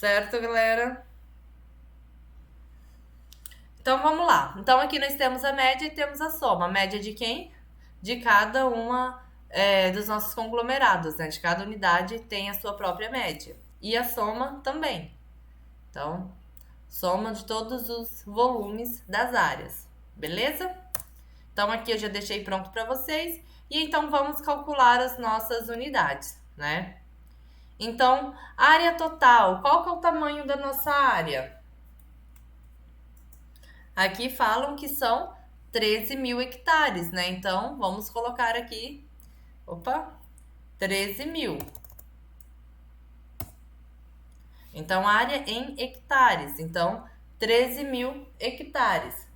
Certo, galera? Então, vamos lá. Então, aqui nós temos a média e temos a soma. A média de quem? De cada uma dos nossos conglomerados, né? De cada unidade tem a sua própria média. E a soma também. Então, soma de todos os volumes das áreas. Beleza? Então, aqui eu já deixei pronto para vocês. E então, vamos calcular as nossas unidades, né? Então, área total. Qual que é o tamanho da nossa área? Aqui falam que são 13 mil hectares, né? Então, vamos colocar aqui, 13 mil. Então, área em hectares. Então, 13 mil hectares.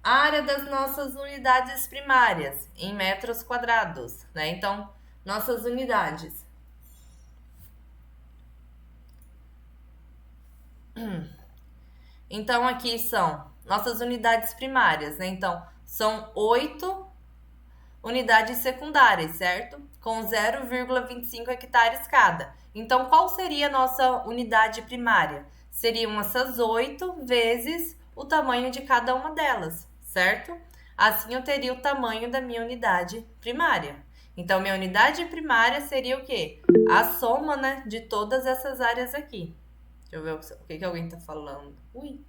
Área das nossas unidades primárias, em metros quadrados, né? Então, nossas unidades. Então, aqui são nossas unidades primárias, né? Então, são 8 unidades secundárias, certo? Com 0,25 hectares cada. Então, qual seria a nossa unidade primária? Seriam essas 8 vezes o tamanho de cada uma delas, certo? Assim eu teria o tamanho da minha unidade primária. Então, minha unidade primária seria o quê? A soma, né, de todas essas áreas aqui. Deixa eu ver o que alguém tá falando. Ui.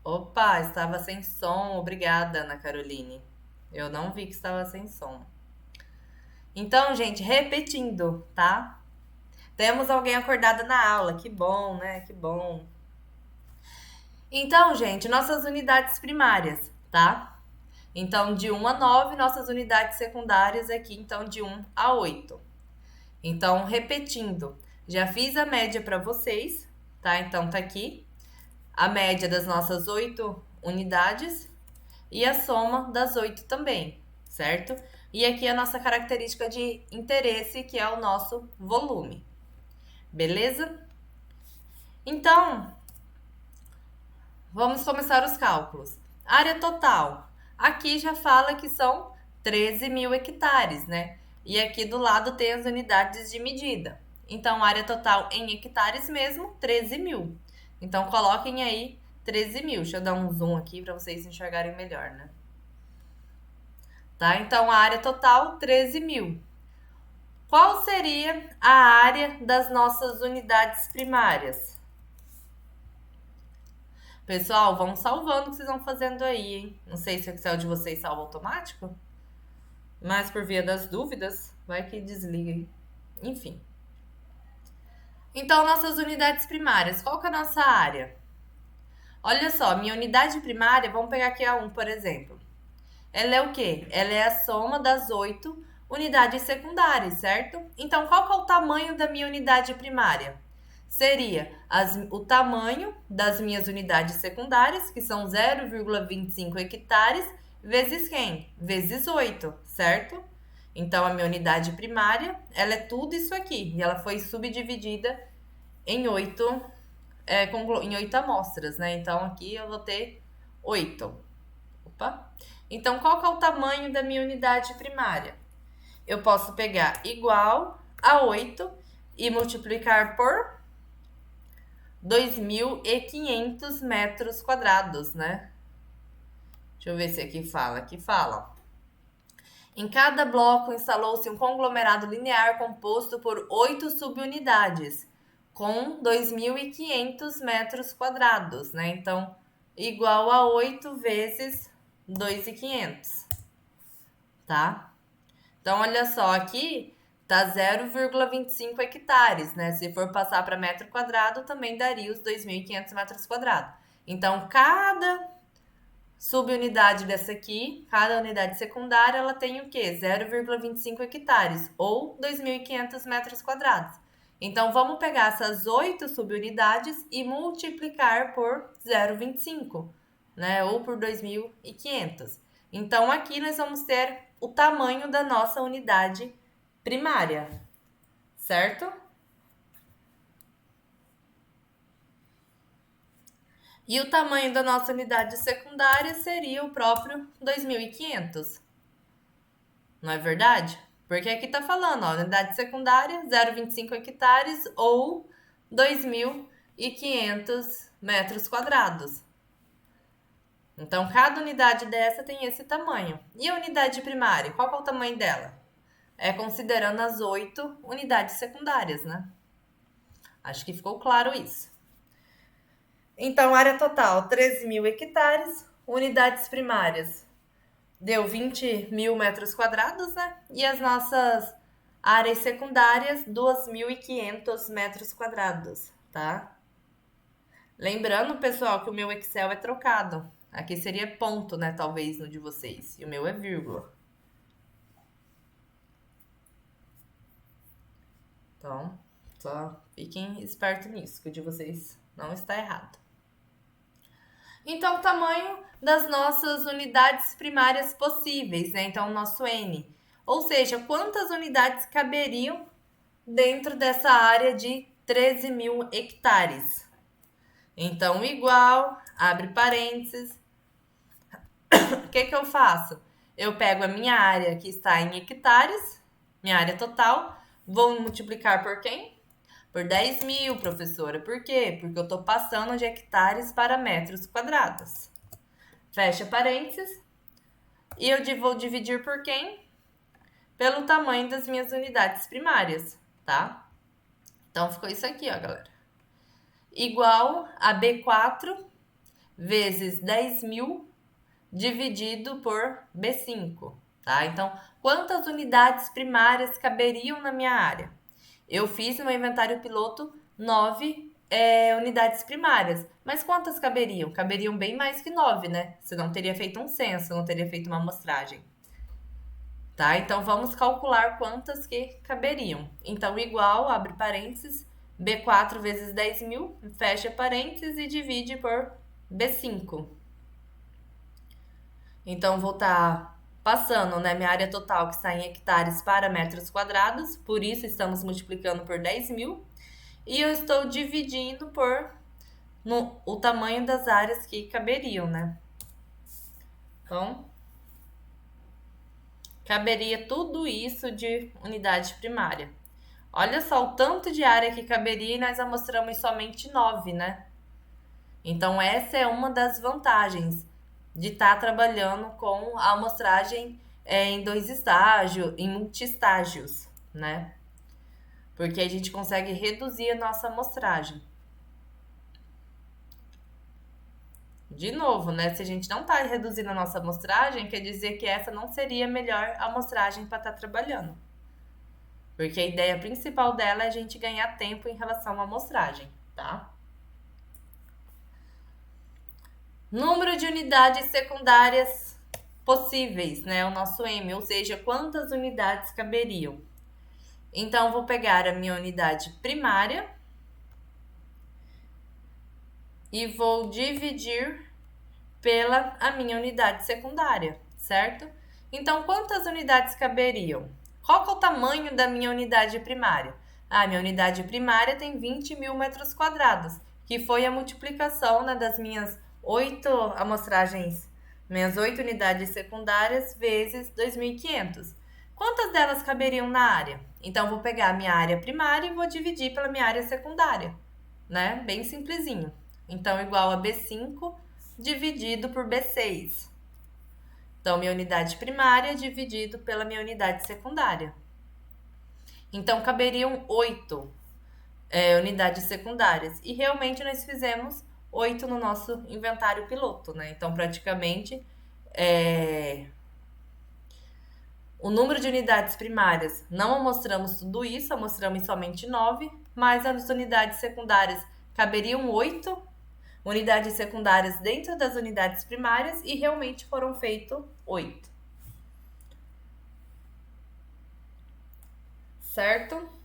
Opa, estava sem som. Obrigada, Ana Caroline. Eu não vi que estava sem som. Então, gente, repetindo, tá? Temos alguém acordado na aula. Que bom, né? Que bom. Então, gente, nossas unidades primárias, tá? Então, de 1 a 9, nossas unidades secundárias aqui, então, de 1 a 8. Então, repetindo, já fiz a média para vocês, tá? Então, tá aqui a média das nossas 8 unidades e a soma das 8 também, certo? E aqui a nossa característica de interesse, que é o nosso volume. Beleza? Então, vamos começar os cálculos. Área total. Aqui já fala que são 13 mil hectares, né? E aqui do lado tem as unidades de medida. Então, área total em hectares mesmo, 13 mil. Então, coloquem aí 13 mil. Deixa eu dar um zoom aqui para vocês enxergarem melhor, né? Tá? Então, a área total, 13 mil. Qual seria a área das nossas unidades primárias? Pessoal, vão salvando o que vocês vão fazendo aí, hein? Não sei se o Excel de vocês salva automático, mas por via das dúvidas, vai que desliga aí. Enfim. Então, nossas unidades primárias, qual que é a nossa área? Olha só, minha unidade primária, vamos pegar aqui a 1, por exemplo. Ela é o quê? Ela é a soma das 8 unidades secundárias, certo? Então, qual que é o tamanho da minha unidade primária? Seria o tamanho das minhas unidades secundárias, que são 0,25 hectares, vezes quem? Vezes 8, certo? Então, a minha unidade primária, ela é tudo isso aqui. E ela foi subdividida em 8, em 8 amostras, né? Então, aqui eu vou ter 8. Opa! Então, qual que é o tamanho da minha unidade primária? Eu posso pegar igual a 8 e multiplicar por 2.500 metros quadrados, né? Deixa eu ver se aqui fala. Aqui fala. Em cada bloco instalou-se um conglomerado linear composto por 8 subunidades, com 2.500 metros quadrados, né? Então, igual a 8 vezes 2.500, tá? Então, olha só, aqui tá 0,25 hectares, né? Se for passar para metro quadrado, também daria os 2.500 metros quadrados. Então, cada subunidade dessa aqui, cada unidade secundária, ela tem o quê? 0,25 hectares, ou 2.500 metros quadrados. Então, vamos pegar essas 8 subunidades e multiplicar por 0,25, né? Ou por 2.500. Então, aqui nós vamos ter o tamanho da nossa unidade primária, certo? E o tamanho da nossa unidade secundária seria o próprio 2.500. Não é verdade? Porque aqui tá falando, ó, unidade secundária, 0,25 hectares ou 2.500 metros quadrados. Então, cada unidade dessa tem esse tamanho. E a unidade primária, qual que é o tamanho dela? É considerando as 8 unidades secundárias, né? Acho que ficou claro isso. Então, área total, 13.000 hectares. Unidades primárias, deu 20.000 metros quadrados, né? E as nossas áreas secundárias, 2.500 metros quadrados, tá? Lembrando, pessoal, que o meu Excel é trocado. Aqui seria ponto, né? Talvez no de vocês. E o meu é vírgula. Então, só fiquem espertos nisso, que o de vocês não está errado. Então, o tamanho das nossas unidades primárias possíveis, né? Então, o nosso N. Ou seja, quantas unidades caberiam dentro dessa área de 13.000 hectares? Então, igual, abre parênteses. O que eu faço? Eu pego a minha área que está em hectares, minha área total, vou multiplicar por quem? Por 10.000, professora. Por quê? Porque eu estou passando de hectares para metros quadrados. Fecha parênteses. E eu vou dividir por quem? Pelo tamanho das minhas unidades primárias, tá? Então, ficou isso aqui, ó, galera. Igual a B4 vezes 10.000 dividido por B5, tá? Então, quantas unidades primárias caberiam na minha área? Eu fiz no meu inventário piloto 9 unidades primárias. Mas quantas caberiam? Caberiam bem mais que 9, né? Você não teria feito um censo, não teria feito uma amostragem. Tá? Então, vamos calcular quantas que caberiam. Então, igual, abre parênteses, B4 vezes 10.000, fecha parênteses e divide por B5. Então, vou estar passando, né, minha área total, que está em hectares, para metros quadrados. Por isso, estamos multiplicando por 10.000. E eu estou dividindo por o tamanho das áreas que caberiam, né? Então, caberia tudo isso de unidade primária. Olha só o tanto de área que caberia e nós amostramos somente 9, né? Então, essa é uma das vantagens de estar trabalhando com a amostragem em 2 estágios, em multi-estágios, né? Porque a gente consegue reduzir a nossa amostragem. De novo, né? Se a gente não está reduzindo a nossa amostragem, quer dizer que essa não seria a melhor amostragem para estar trabalhando. Porque a ideia principal dela é a gente ganhar tempo em relação à amostragem, tá? Número de unidades secundárias possíveis, né? O nosso M, ou seja, quantas unidades caberiam. Então, vou pegar a minha unidade primária e vou dividir pela a minha unidade secundária, certo? Então, quantas unidades caberiam? Qual que é o tamanho da minha unidade primária? Ah, minha unidade primária tem 20.000 metros quadrados, que foi a multiplicação, né, das minhas 8 amostragens, minhas 8 unidades secundárias vezes 2.500. Quantas delas caberiam na área? Então, vou pegar a minha área primária e vou dividir pela minha área secundária, né? Bem simplesinho. Então, igual a B5 dividido por B6. Então, minha unidade primária dividido pela minha unidade secundária. Então, caberiam 8 unidades secundárias. E realmente nós fizemos 8 no nosso inventário piloto, né? Então, praticamente, o número de unidades primárias, não amostramos tudo isso, amostramos somente 9, mas as unidades secundárias caberiam 8 unidades secundárias dentro das unidades primárias e realmente foram feitos 8. Certo?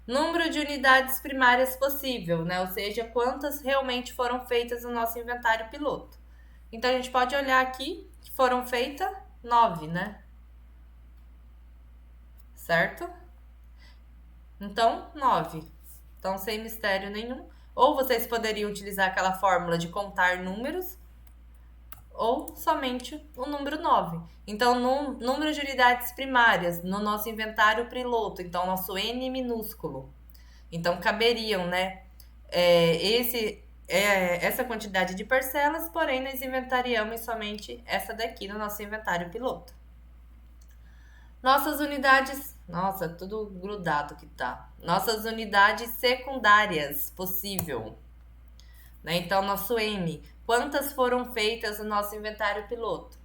Número de unidades primárias possível, né? Ou seja, quantas realmente foram feitas no nosso inventário piloto. Então, a gente pode olhar aqui que foram feitas 9, né? Certo? Então, 9. Então, sem mistério nenhum. Ou vocês poderiam utilizar aquela fórmula de contar números, ou somente o número 9. Então, no número de unidades primárias no nosso inventário piloto, então nosso N minúsculo. Então, caberiam, né, essa quantidade de parcelas, porém, nós inventariamos somente essa daqui no nosso inventário piloto. Nossas unidades... Nossa, tudo grudado que tá. Nossas unidades secundárias, possível. Né? Então, nosso M. Quantas foram feitas no nosso inventário piloto?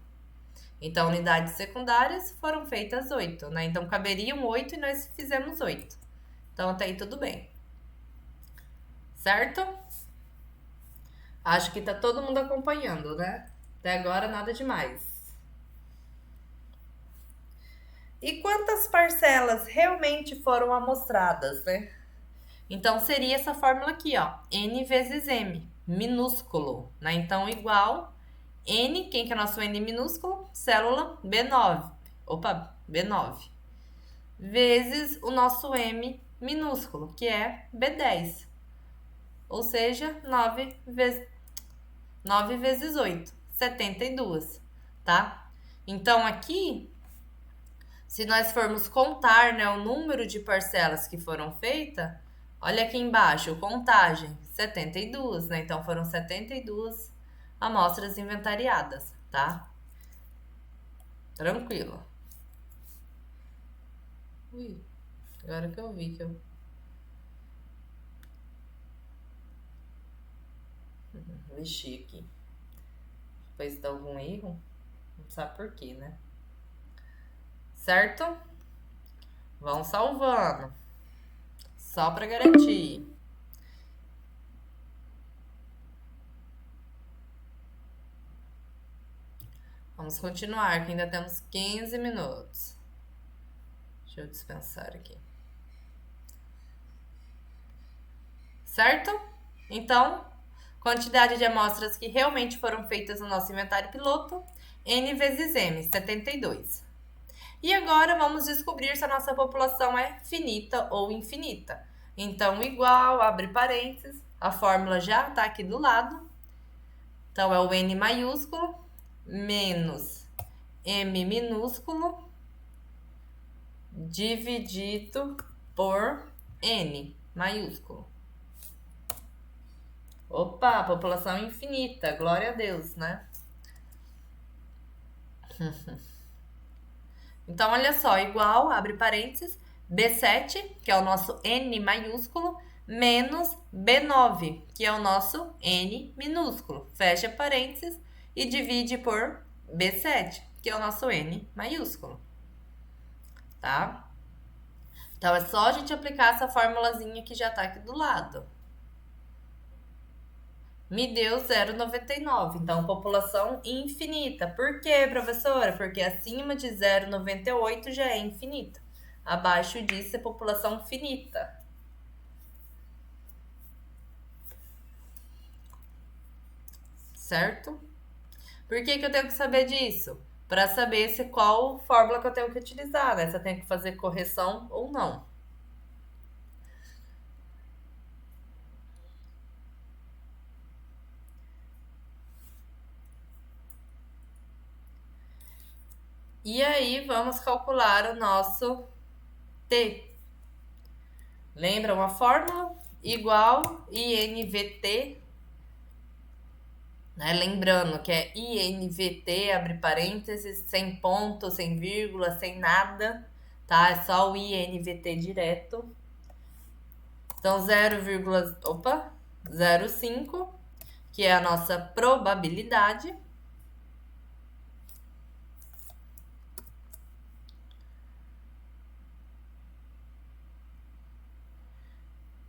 Então, unidades secundárias foram feitas 8, né? Então, caberiam 8 e nós fizemos 8. Então, até aí tudo bem. Certo? Acho que tá todo mundo acompanhando, né? Até agora, nada demais. E quantas parcelas realmente foram amostradas, né? Então, seria essa fórmula aqui, ó. N vezes M, minúsculo, né? Então, igual N, quem que é nosso N minúsculo? Célula B9. Opa, B9. Vezes o nosso M minúsculo, que é B10. Ou seja, 9 vezes 8, 72, tá? Então, aqui, se nós formos contar, né, o número de parcelas que foram feitas, olha aqui embaixo, contagem, 72, né? Então, foram 72 amostras inventariadas, tá? Tranquilo. Ui, agora que eu vi que eu... mexi aqui. Depois dá algum erro, não sabe por quê, né? Certo? Vão salvando. Só para garantir. Vamos continuar, que ainda temos 15 minutos. Deixa eu dispensar aqui. Certo? Então, quantidade de amostras que realmente foram feitas no nosso inventário piloto, N vezes M, 72. E agora vamos descobrir se a nossa população é finita ou infinita. Então, igual, abre parênteses, a fórmula já está aqui do lado. Então, é o N maiúsculo menos M minúsculo dividido por N maiúsculo. Opa, população infinita, glória a Deus, né? Então, olha só, igual, abre parênteses, B7, que é o nosso N maiúsculo, menos B9, que é o nosso N minúsculo. Fecha parênteses e divide por B7, que é o nosso N maiúsculo. Tá? Então, é só a gente aplicar essa formulazinha que já tá aqui do lado. Me deu 0,99. Então, população infinita. Por quê, professora? Porque acima de 0,98 já é infinita. Abaixo disso é população finita. Certo? Por que eu tenho que saber disso? Para saber se qual fórmula que eu tenho que utilizar, né? Se eu tenho que fazer correção ou não. E aí, vamos calcular o nosso T. Lembra uma fórmula? Igual INVT, né? Lembrando que é INVT, abre parênteses, sem ponto, sem vírgula, sem nada, tá? É só o INVT direto. Então, 0,05, que é a nossa probabilidade.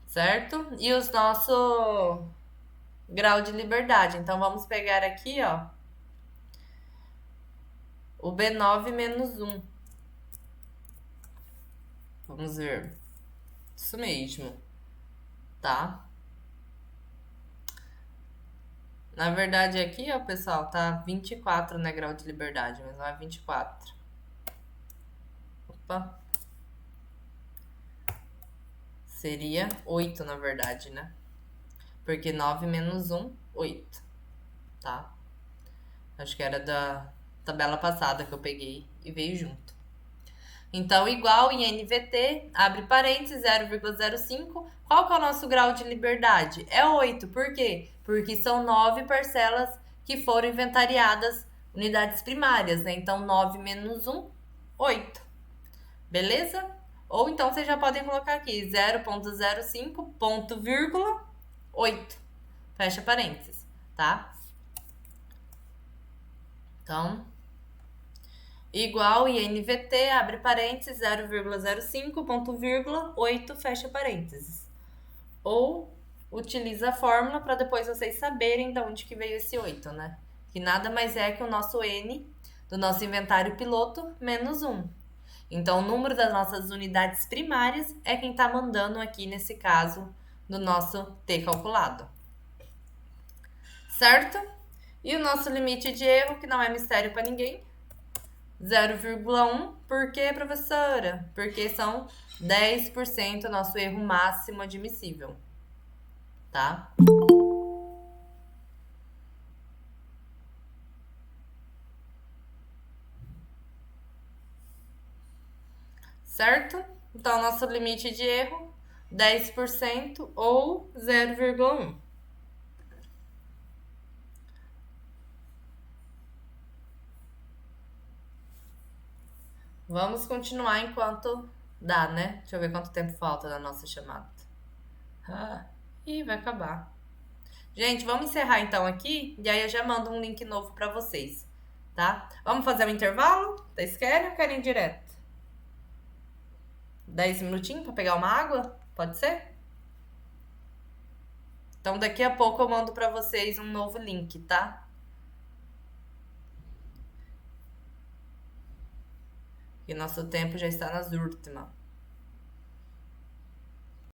Certo? E os nosso grau de liberdade. Então, vamos pegar aqui, ó, o B9 menos 1. Vamos ver. Isso mesmo. Tá? Na verdade, aqui, ó, pessoal, tá 24, né, grau de liberdade, mas não é 24. Opa. Seria 8, na verdade, né? Porque 9 menos 1, 8, tá? Acho que era da tabela passada que eu peguei e veio junto. Então, igual em NVT, abre parênteses, 0,05. Qual que é o nosso grau de liberdade? É 8. Por quê? Porque são 9 parcelas que foram inventariadas unidades primárias, né? Então, 9 menos 1, 8. Beleza? Ou então, vocês já podem colocar aqui 0,05, ponto, vírgula, 8. Fecha parênteses, tá? Então, igual INVT, abre parênteses, 0,05, ponto, vírgula, 8, fecha parênteses. Ou utiliza a fórmula para depois vocês saberem de onde que veio esse 8, né? Que nada mais é que o nosso N do nosso inventário piloto menos 1. Então, o número das nossas unidades primárias é quem está mandando aqui, nesse caso, no nosso T calculado. Certo? E o nosso limite de erro, que não é mistério para ninguém, 0,1. Por quê, professora? Porque são 10% nosso erro máximo admissível, tá? Certo? Então, nosso limite de erro, 10% ou 0,1. Vamos continuar enquanto dá, né? Deixa eu ver quanto tempo falta da nossa chamada. Ih, vai acabar. Gente, vamos encerrar então aqui e aí eu já mando um link novo para vocês, tá? Vamos fazer um intervalo? Vocês querem ou querem direto? 10 minutinhos para pegar uma água? Pode ser? Então daqui a pouco eu mando para vocês um novo link, tá? E nosso tempo já está nas últimas.